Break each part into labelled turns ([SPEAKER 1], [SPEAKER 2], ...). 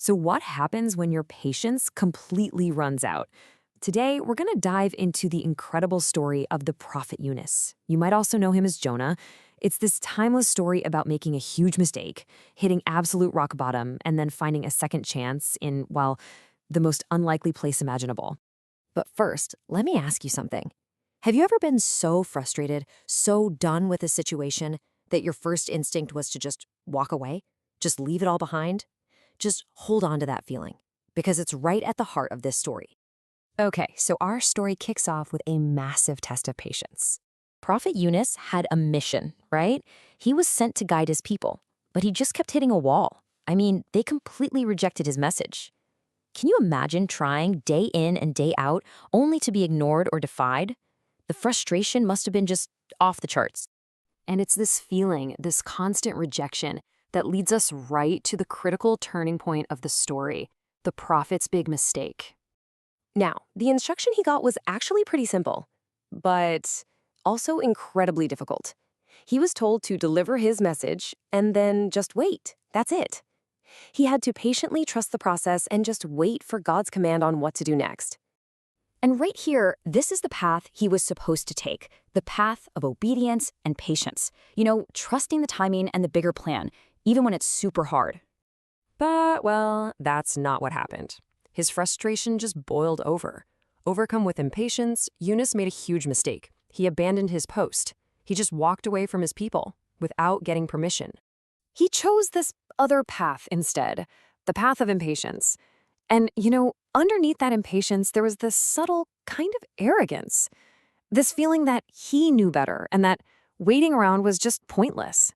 [SPEAKER 1] So what happens when your patience completely runs out? Today, we're going to dive into the incredible story of the prophet Yunus. You might also know him as Jonah. It's this timeless story about making a huge mistake, hitting absolute rock bottom, and then finding a second chance in, well, the most unlikely place imaginable.
[SPEAKER 2] But first, let me ask you something. Have you ever been so frustrated, so done with a situation, that your first instinct was to just walk away? Just leave it all behind? Just hold on to that feeling, because it's right at the heart of this story.
[SPEAKER 1] Okay, so our story kicks off with a massive test of patience.
[SPEAKER 2] Prophet Yunus had a mission, right? He was sent to guide his people, but he just kept hitting a wall. I mean, they completely rejected his message. Can you imagine trying day in and day out only to be ignored or defied? The frustration must have been just off the charts.
[SPEAKER 1] And it's this feeling, this constant rejection, that leads us right to the critical turning point of the story, the prophet's big mistake. Now, the instruction he got was actually pretty simple, but also incredibly difficult. He was told to deliver his message and then just wait. That's it. He had to patiently trust the process and just wait for God's command on what to do next. And right here, this is the path he was supposed to take, the path of obedience and patience. Trusting the timing and the bigger plan, even when it's super hard. But, well, that's not what happened. His frustration just boiled over. Overcome with impatience, Yunus made a huge mistake. He abandoned his post. He just walked away from his people without getting permission. He chose this other path instead, the path of impatience. And, underneath that impatience, there was this subtle kind of arrogance. This feeling that he knew better and that waiting around was just pointless.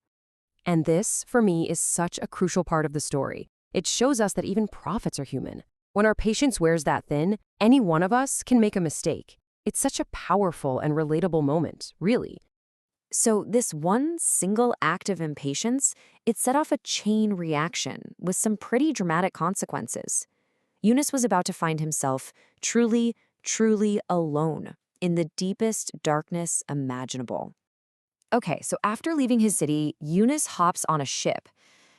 [SPEAKER 1] And this, for me, is such a crucial part of the story. It shows us that even prophets are human. When our patience wears that thin, any one of us can make a mistake. It's such a powerful and relatable moment, really. So this one single act of impatience, it set off a chain reaction with some pretty dramatic consequences. Yunus was about to find himself truly, truly alone in the deepest darkness imaginable. Okay, so after leaving his city, Yunus hops on a ship.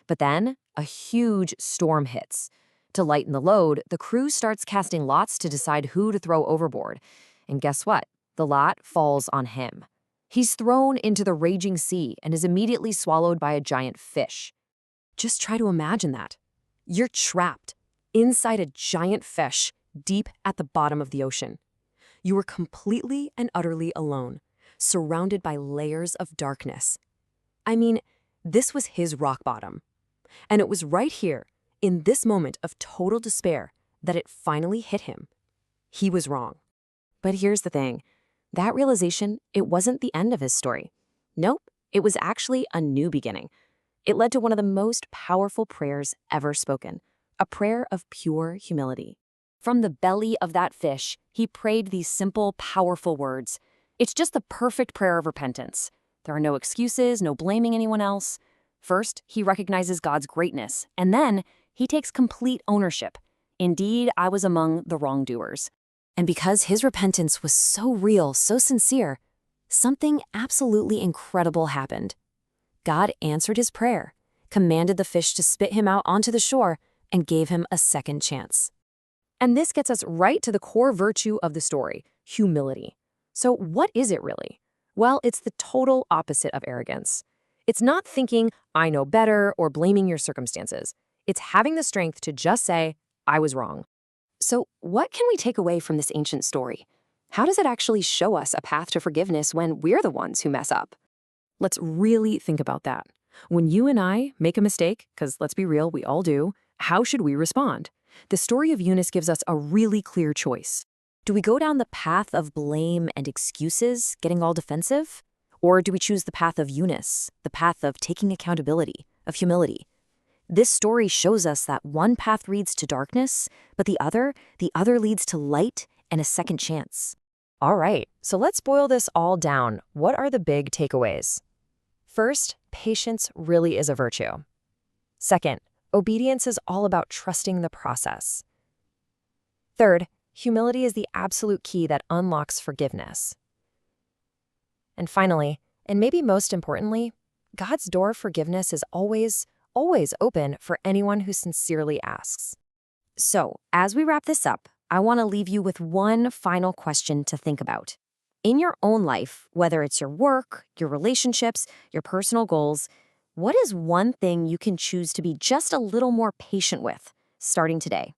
[SPEAKER 1] But then a huge storm hits. To lighten the load, the crew starts casting lots to decide who to throw overboard. And guess what? The lot falls on him. He's thrown into the raging sea and is immediately swallowed by a giant fish. Just try to imagine that. You're trapped inside a giant fish deep at the bottom of the ocean. You were completely and utterly alone, surrounded by layers of darkness. I mean, this was his rock bottom. And it was right here, in this moment of total despair, that it finally hit him. He was wrong. But here's the thing. That realization, it wasn't the end of his story. Nope, it was actually a new beginning. It led to one of the most powerful prayers ever spoken, a prayer of pure humility. From the belly of that fish, he prayed these simple, powerful words. It's just the perfect prayer of repentance. There are no excuses, no blaming anyone else. First, he recognizes God's greatness, and then he takes complete ownership. Indeed, I was among the wrongdoers. And because his repentance was so real, so sincere, something absolutely incredible happened. God answered his prayer, commanded the fish to spit him out onto the shore, and gave him a second chance. And this gets us right to the core virtue of the story, humility. So what is it really? Well, it's the total opposite of arrogance. It's not thinking, I know better, or blaming your circumstances. It's having the strength to just say, I was wrong. So what can we take away from this ancient story? How does it actually show us a path to forgiveness when we're the ones who mess up? Let's really think about that. When you and I make a mistake, because let's be real, we all do, how should we respond? The story of Yunus gives us a really clear choice. Do we go down the path of blame and excuses, getting all defensive? Or do we choose the path of Yunus, the path of taking accountability, of humility? This story shows us that one path leads to darkness, but the other leads to light and a second chance. All right, so let's boil this all down. What are the big takeaways? First, patience really is a virtue. Second, obedience is all about trusting the process. Third, humility is the absolute key that unlocks forgiveness. And finally, and maybe most importantly, God's door of forgiveness is always, always open for anyone who sincerely asks. So, as we wrap this up, I want to leave you with one final question to think about. In your own life, whether it's your work, your relationships, your personal goals, what is one thing you can choose to be just a little more patient with starting today?